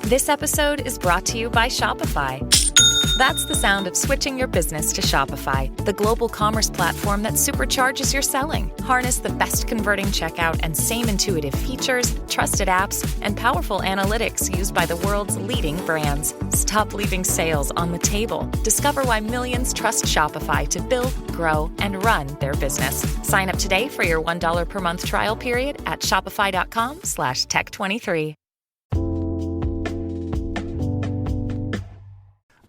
This episode is brought to you by Shopify. That's the sound of switching your business to Shopify, the global commerce platform that supercharges your selling. Harness the best converting checkout and same intuitive features, trusted apps, and powerful analytics used by the world's leading brands. Stop leaving sales on the table. Discover why millions trust Shopify to build, grow, and run their business. Sign up today for your $1 per month trial period at shopify.com/tech23.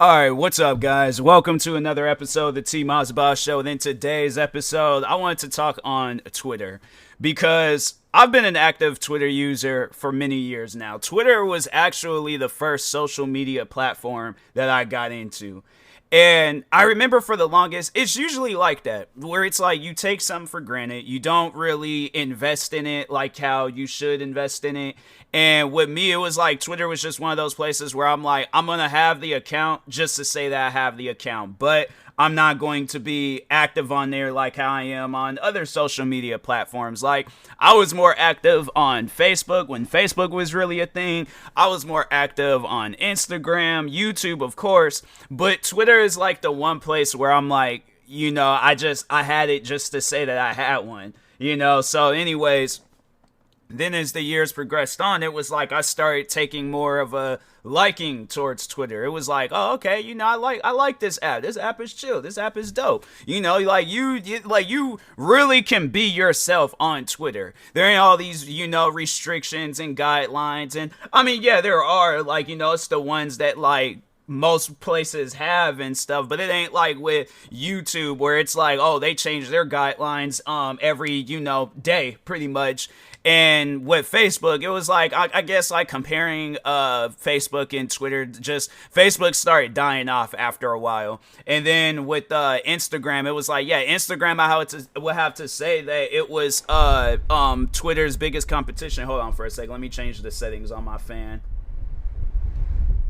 Alright, what's up guys? Welcome to another episode of the TMossBoss Show. And in today's episode, I wanted to talk on Twitter because I've been an active Twitter user for many years now. Twitter was actually the first social media platform that I got into. And I remember for the longest, it's usually like that, where it's like you take something for granted. You don't really invest in it like how you should invest in it. And with me, it was like Twitter was just one of those places where I'm like, I'm going to have the account just to say that I have the account. But I'm not going to be active on there like how I am on other social media platforms. Like, I was more active on Facebook when Facebook was really a thing. I was more active on Instagram, YouTube, of course. But Twitter is like the one place where I'm like, you know, I had it just to say that I had one, you know. So anyways, then as the years progressed on, it was like I started taking more of a liking towards Twitter. It was like, oh, okay, you know, I like this app. This app is chill. This app is dope. You know, like you really can be yourself on Twitter. There ain't all these, you know, restrictions and guidelines. And I mean, yeah, there are, like, you know, it's the ones that like most places have and stuff, but it ain't like with YouTube where it's like, oh, they change their guidelines every, you know, day pretty much. And with Facebook, it was like, I guess like comparing Facebook and Twitter, just Facebook started dying off after a while. And then with Instagram, it was like, yeah, Instagram, I would have to say that it was Twitter's biggest competition. Hold on for a second. Let me change the settings on my fan.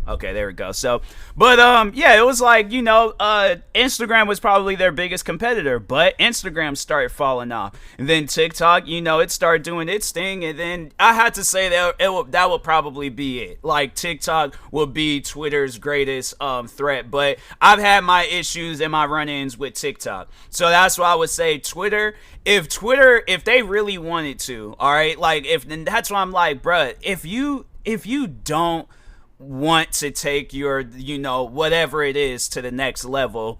Okay, there we go. So, but yeah, it was like, you know, Instagram was probably their biggest competitor, but Instagram started falling off. And then TikTok, you know, it started doing its thing, and then I had to say that that would probably be it. Like, TikTok would be Twitter's greatest threat, but I've had my issues and my run-ins with TikTok. So that's why I would say Twitter, if they really wanted to, all right, like, then that's why I'm like, bruh, if you don't want to take your, you know, whatever it is to the next level,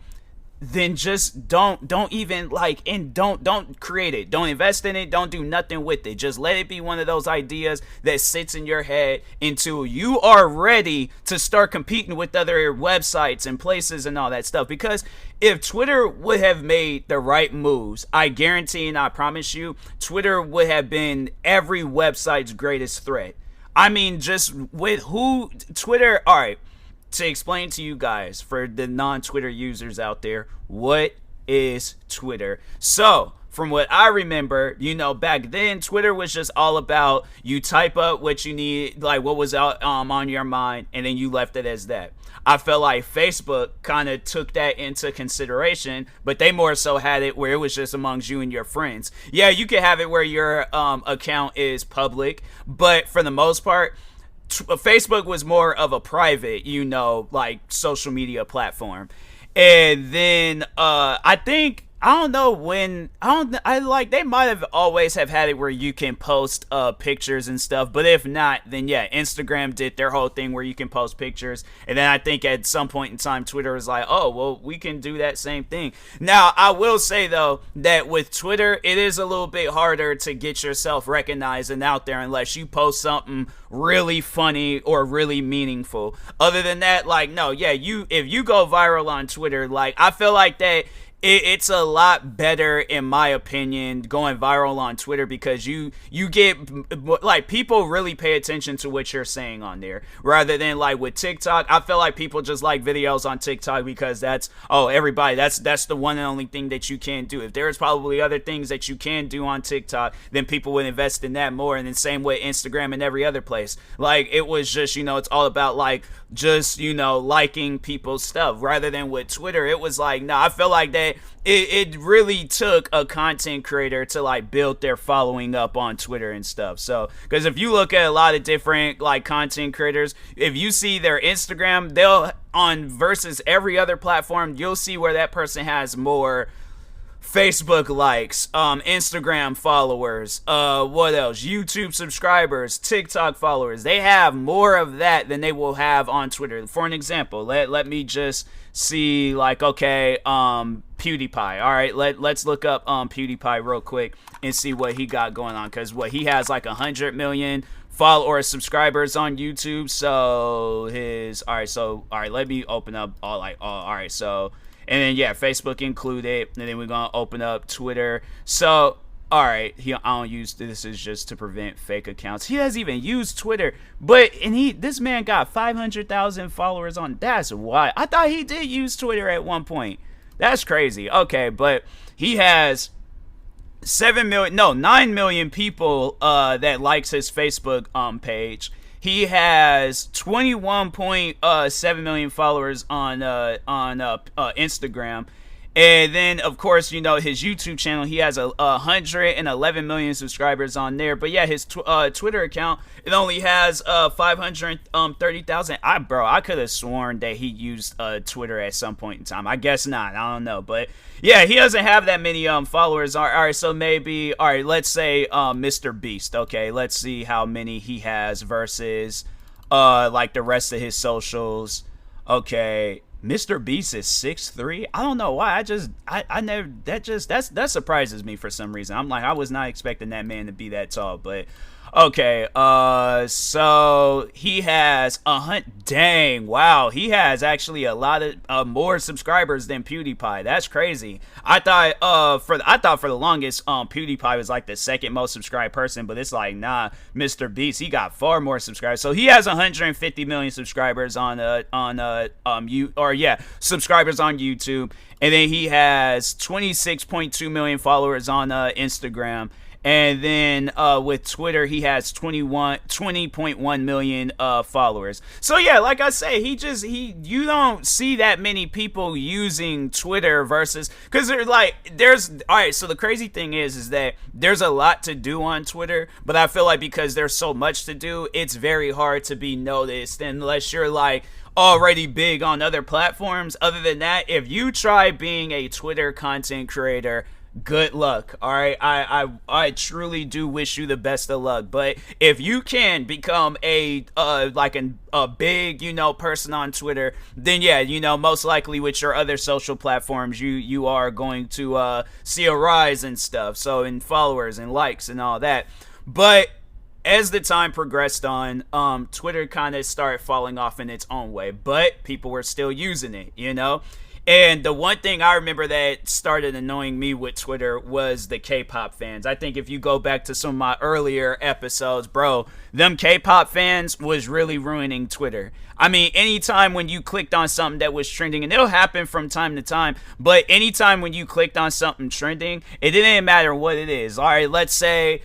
then just don't even like, and don't create it. Don't invest in it. Don't do nothing with it. Just let it be one of those ideas that sits in your head until you are ready to start competing with other websites and places and all that stuff. Because if Twitter would have made the right moves, I guarantee and I promise you, Twitter would have been every website's greatest threat. I mean, just with who Twitter, all right, to explain to you guys, for the non-Twitter users out there, what is Twitter? So, from what I remember, you know, back then, Twitter was just all about you type up what you need, like what was out on your mind, and then you left it as that. I felt like Facebook kind of took that into consideration, but they more so had it where it was just amongst you and your friends. Yeah, you could have it where your account is public, but for the most part, Facebook was more of a private, you know, like social media platform. And then I like they might have always have had it where you can post pictures and stuff, but if not, then yeah, Instagram did their whole thing where you can post pictures, and then I think at some point in time Twitter was like, oh well, we can do that same thing. Now I will say though that with Twitter, it is a little bit harder to get yourself recognized and out there unless you post something really funny or really meaningful. Other than that, like, no, yeah, if you go viral on Twitter, like, I feel like that it's a lot better, in my opinion, going viral on Twitter, because you get, like, people really pay attention to what you're saying on there, rather than like with TikTok. I feel like people just like videos on TikTok because that's the one and only thing that you can do. If there's probably other things that you can do on TikTok, then people would invest in that more. And then same with Instagram and every other place. Like, it was just, you know, it's all about like just, you know, liking people's stuff, rather than with Twitter. It was like, no, I feel like that that it really took a content creator to like build their following up on Twitter and stuff. So because if you look at a lot of different like content creators, if you see their Instagram, they'll on versus every other platform, you'll see where that person has more Facebook likes, Instagram followers, what else? YouTube subscribers, TikTok followers. They have more of that than they will have on Twitter. For an example, let me just see, like, okay, PewDiePie. All right, let's look up PewDiePie real quick and see what he got going on, because what he has like 100 million followers, subscribers on YouTube. So let me open up all right, so. And then, yeah, Facebook included. And then we're going to open up Twitter. So, all right, I don't use this is just to prevent fake accounts. He doesn't even use Twitter. This man got 500,000 followers on. That's why. I thought he did use Twitter at one point. That's crazy. Okay, but he has 9 million people that likes his Facebook page. He has 21.7 million followers on Instagram. And then, of course, you know, his YouTube channel, he has 111 million subscribers on there. But yeah, his Twitter account, it only has 530,000. I could have sworn that he used Twitter at some point in time. I guess not. I don't know. But yeah, he doesn't have that many followers. All right, so maybe, all right, let's say Mr. Beast. Okay, let's see how many he has versus like the rest of his socials. Okay. Mr. Beast is 6'3". I don't know why. That surprises me for some reason. I'm like, I was not expecting that man to be that tall, but okay. So he has dang, wow. He has actually a lot of more subscribers than PewDiePie. That's crazy. I thought for the longest PewDiePie was like the second most subscribed person, but it's like, nah, Mr. Beast, he got far more subscribers. So he has 150 million subscribers subscribers on YouTube, and then he has 26.2 million followers on Instagram. And then with Twitter, he has 20.1 million followers. So yeah, like I say, you don't see that many people using Twitter versus, because all right, so the crazy thing is that there's a lot to do on Twitter, but I feel like because there's so much to do, it's very hard to be noticed unless you're like already big on other platforms. Other than that, if you try being a Twitter content creator, good luck. All right, I truly do wish you the best of luck. But if you can become a big, you know, person on Twitter, then yeah, you know, most likely with your other social platforms, you are going to see a rise and stuff. So in followers and likes and all that. But as the time progressed on, Twitter kind of started falling off in its own way, but people were still using it, you know. And the one thing I remember that started annoying me with Twitter was the K-pop fans. I think if you go back to some of my earlier episodes, bro, them K-pop fans was really ruining Twitter. I mean, anytime when you clicked on something that was trending, and it'll happen from time to time, but anytime when you clicked on something trending, it didn't matter what it is. All right, let's say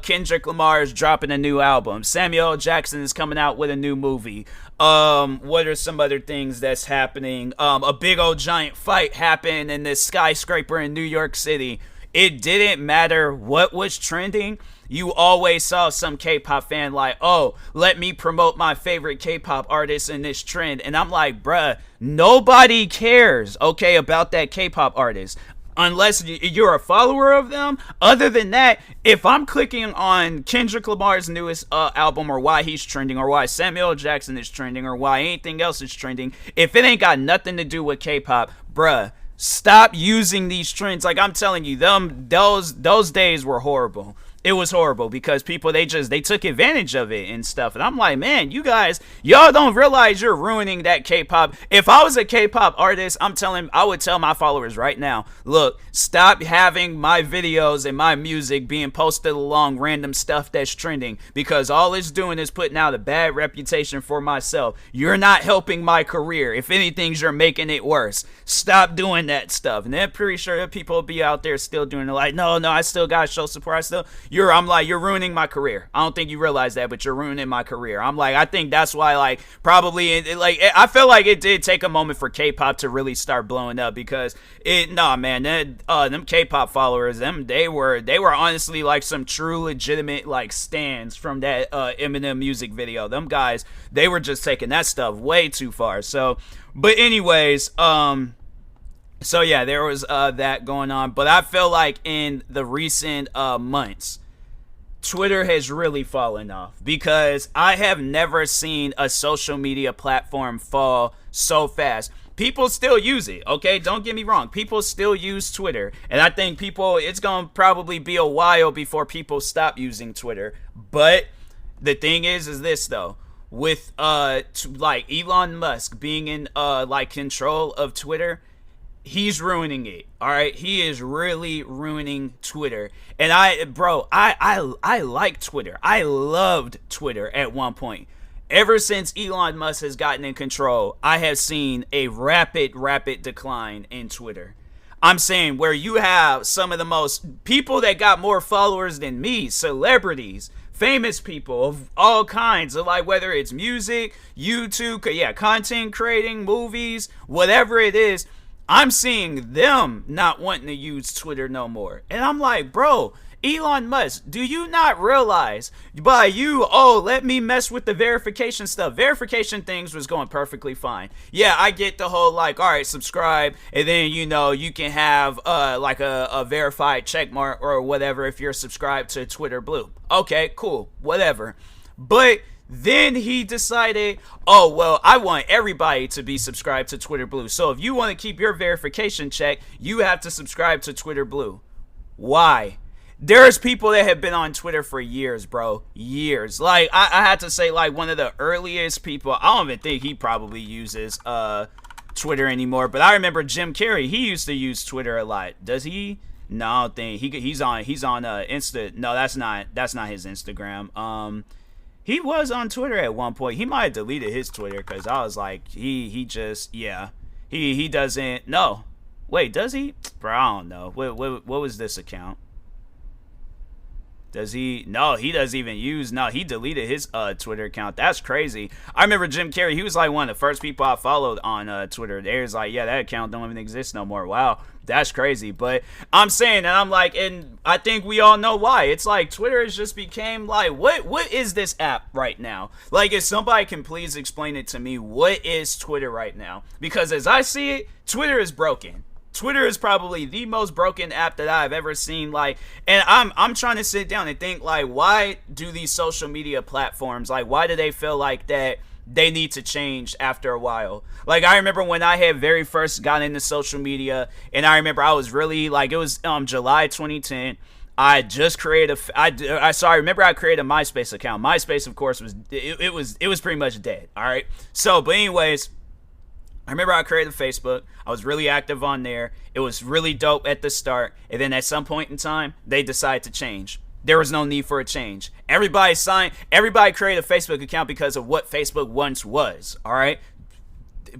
Kendrick Lamar is dropping a new album. Samuel L. Jackson is coming out with a new movie. What are some other things that's happening? A big old giant fight happened in this skyscraper in New York City. It didn't matter what was trending. You always saw some K-pop fan like, oh, let me promote my favorite K-pop artist in this trend. And I'm like, bruh, nobody cares, okay, about that K-pop artist, unless you're a follower of them. Other than that, if I'm clicking on Kendrick Lamar's newest album, or why he's trending, or why Samuel L. Jackson is trending, or why anything else is trending, if it ain't got nothing to do with K-pop, bruh, stop using these trends. Like, I'm telling you, those days were horrible. It was horrible because people, they took advantage of it and stuff. And I'm like, man, y'all don't realize you're ruining that K-pop. If I was a K-pop artist, I would tell my followers right now, look, stop having my videos and my music being posted along random stuff that's trending, because all it's doing is putting out a bad reputation for myself. You're not helping my career. If anything, you're making it worse. Stop doing that stuff. And I'm pretty sure that people will be out there still doing it like, no, I still got to show support. you're ruining my career. I don't think you realize that, but you're ruining my career. I'm like, I think that's why, like, probably, I feel like it did take a moment for K-pop to really start blowing up, because them K-pop followers, they were honestly like some true legitimate like stans from that Eminem music video. Them guys, they were just taking that stuff way too far. So, but anyways, so yeah, there was that going on. But I feel like in the recent months, Twitter has really fallen off, because I have never seen a social media platform fall so fast. People still use it, okay? Don't get me wrong. People still use Twitter. And I think it's going to probably be a while before people stop using Twitter. But the thing is this, though. With, like, Elon Musk being in, like, control of Twitter, he's ruining it. All right, he is really ruining Twitter. And I like Twitter. I loved Twitter at one point. Ever since Elon Musk has gotten in control, I have seen a rapid decline in Twitter. I'm saying, where you have some of the most people that got more followers than me, celebrities, famous people of all kinds of, like, whether it's music, YouTube, content creating, movies, whatever it is. I'm seeing them not wanting to use Twitter no more. And I'm like, bro, Elon Musk, do you not realize by you, let me mess with the verification stuff. Verification things was going perfectly fine. Yeah, I get the whole, like, all right, subscribe, and then, you can have, like, a verified check mark or whatever if you're subscribed to Twitter Blue. Okay, cool, whatever. But then he decided, I want everybody to be subscribed to Twitter Blue. So if you want to keep your verification check, you have to subscribe to Twitter Blue. Why? There's people that have been on Twitter for years, bro. Years. Like, I had to say, like, one of the earliest people, I don't even think he probably uses Twitter anymore. But I remember Jim Carrey, he used to use Twitter a lot. Does he? No, I don't think. He's on Insta. No, that's not his Instagram. He was on Twitter at one point. He might have deleted his Twitter, because I was like, he doesn't. No. Wait, does he? Bro, I don't know. What was this account? Does he? No, he doesn't even use. No, he deleted his Twitter account. That's crazy. I remember Jim Carrey. He was like one of the first people I followed on Twitter. There's like, yeah, that account don't even exist no more. Wow, that's crazy. But I'm saying, and I'm like, and I think we all know why. It's like Twitter has just became like, what is this app right now? Like, if somebody can please explain it to me, what is Twitter right now? Because as I see it, Twitter is broken. Twitter is probably the most broken app that I've ever seen. Like, and I'm trying to sit down and think, like, why do these social media platforms, like, why do they feel like that they need to change after a while? Like, I remember when I had very first got into social media, and I remember I was really, like, it was July 2010. I just created I remember I created a MySpace account. MySpace, of course, was pretty much dead. All right. So, but anyways, I remember I created Facebook. I was really active on there. It was really dope at the start. And then at some point in time, they decided to change. There was no need for a change. Everybody created a Facebook account because of what Facebook once was. All right.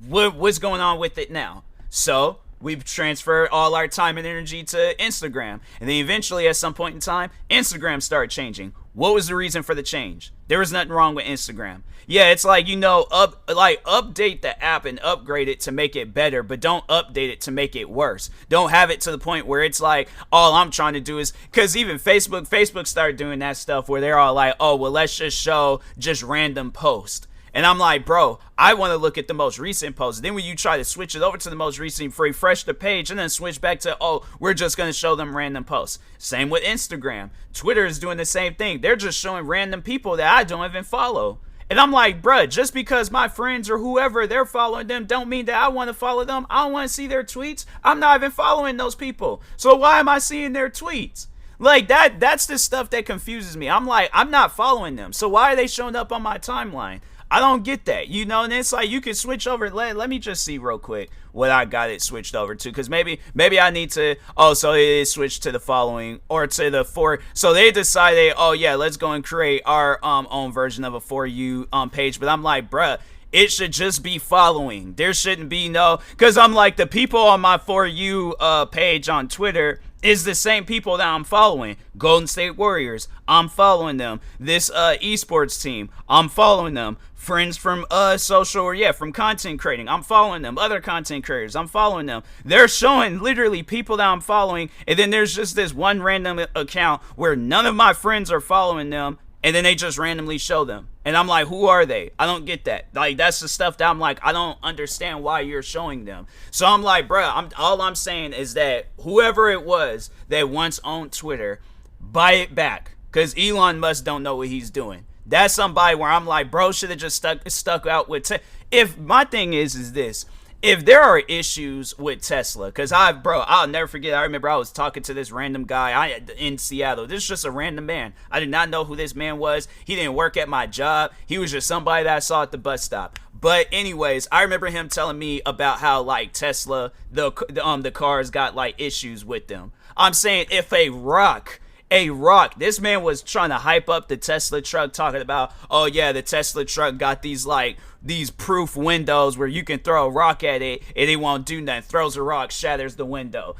What's going on with it now? So we've transferred all our time and energy to Instagram. And then eventually, at some point in time, Instagram started changing. What was the reason for the change? There was nothing wrong with Instagram. Yeah, it's like, update the app and upgrade it to make it better, but don't update it to make it worse. Don't have it to the point where it's like, all I'm trying to do is, because even Facebook started doing that stuff where they're all like, let's just show just random posts. And I'm like, bro, I want to look at the most recent posts. Then when you try to switch it over to the most recent, refresh the page and then switch back to, we're just going to show them random posts. Same with Instagram. Twitter is doing the same thing. They're just showing random people that I don't even follow. And I'm like, bruh, just because my friends or whoever, they're following them, don't mean that I want to follow them. I don't want to see their tweets. I'm not even following those people. So why am I seeing their tweets? Like, that's the stuff that confuses me. I'm like, I'm not following them. So why are they showing up on my timeline? I don't get that, and it's like you can switch over. Let me just see real quick what I got it switched over to, because maybe I need to. So it is switched to the following or to the for. So they decided, let's go and create our own version of a For You page. But I'm like, bruh, it should just be following. There shouldn't be no, because I'm like, the people on my For You page on Twitter, is the same people that I'm following. Golden State Warriors, I'm following them. This esports team, I'm following them. Friends from from content creating, I'm following them. Other content creators, I'm following them. They're showing literally people that I'm following, and then there's just this one random account where none of my friends are following them, and then they just randomly show them. And I'm like, who are they? I don't get that. Like, that's the stuff that I'm like, I don't understand why you're showing them. So I'm like, bruh, all I'm saying is that whoever it was that once owned Twitter, buy it back. Because Elon Musk don't know what he's doing. That's somebody where I'm like, bro, should have just stuck out with if my thing is this. If there are issues with Tesla, because I'll never forget, I remember I was talking to this random guy in Seattle. This is just a random man. I did not know who this man was. He didn't work at my job. He was just somebody that I saw at the bus stop. But anyways, I remember him telling me about how, like, Tesla, the cars got, like, issues with them. I'm saying if a rock, this man was trying to hype up the Tesla truck, talking about, oh yeah, the Tesla truck got these proof windows where you can throw a rock at it and it won't do nothing. Throws a rock, shatters the window.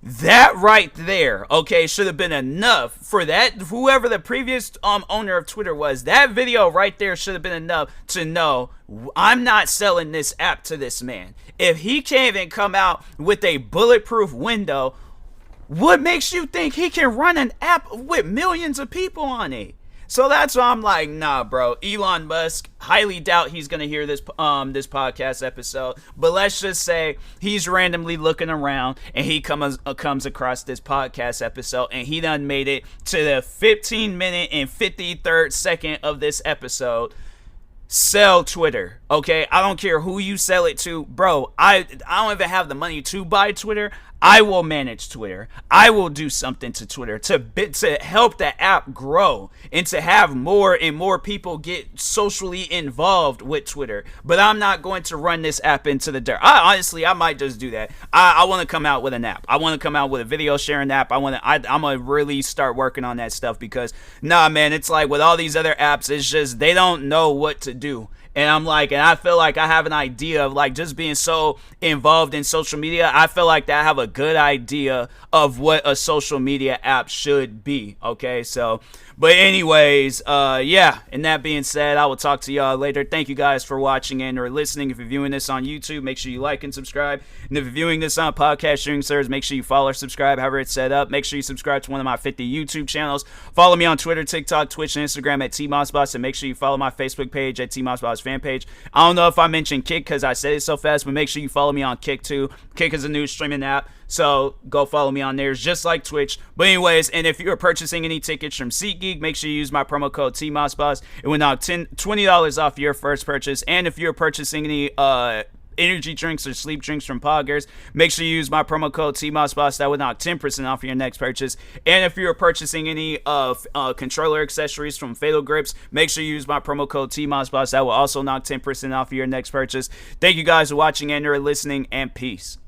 That right there, okay, should have been enough for that. Whoever the previous owner of Twitter was, that video right there should have been enough to know I'm not selling this app to this man. If he can't even come out with a bulletproof window, what makes you think he can run an app with millions of people on it? So that's why I'm like, nah, bro. Elon Musk, highly doubt he's gonna hear this podcast episode. But let's just say he's randomly looking around and he comes across this podcast episode and he done made it to the 15-minute and 53rd second of this episode. Sell Twitter, okay? I don't care who you sell it to, bro. I don't even have the money to buy Twitter. I will manage Twitter. I will do something to Twitter to help the app grow and to have more and more people get socially involved with Twitter. But I'm not going to run this app into the dirt. I might just do that. I want to come out with an app. I want to come out with a video sharing app. I'm gonna really start working on that stuff because nah, man, it's like with all these other apps, it's just they don't know what to do. And I'm like, and I feel like I have an idea of like just being so involved in social media. I feel like that I have a good idea of what a social media app should be. Okay, so, but anyways, yeah, and that being said, I will talk to y'all later. Thank you guys for watching and or listening. If you're viewing this on YouTube, make sure you like and subscribe. And if you're viewing this on podcast streaming service, make sure you follow or subscribe, however it's set up. Make sure you subscribe to one of my 50 YouTube channels. Follow me on Twitter, TikTok, Twitch, and Instagram at TMossBoss. And make sure you follow my Facebook page at TMossBoss fan page. I don't know if I mentioned Kick because I said it so fast, but make sure you follow me on Kick too. Kick is a new streaming app, so go follow me on there. It's just like Twitch. But anyways, and if you're purchasing any tickets from SeatGeek, make sure you use my promo code TMossBoss. It will knock $20 off your first purchase. And if you're purchasing any energy drinks or sleep drinks from Poggers, make sure you use my promo code TMossBoss. That would knock 10% off your next purchase. And if you're purchasing any controller accessories from Fatal Grips, make sure you use my promo code TMossBoss. That will also knock 10% off your next purchase. Thank you guys for watching and or listening, and peace.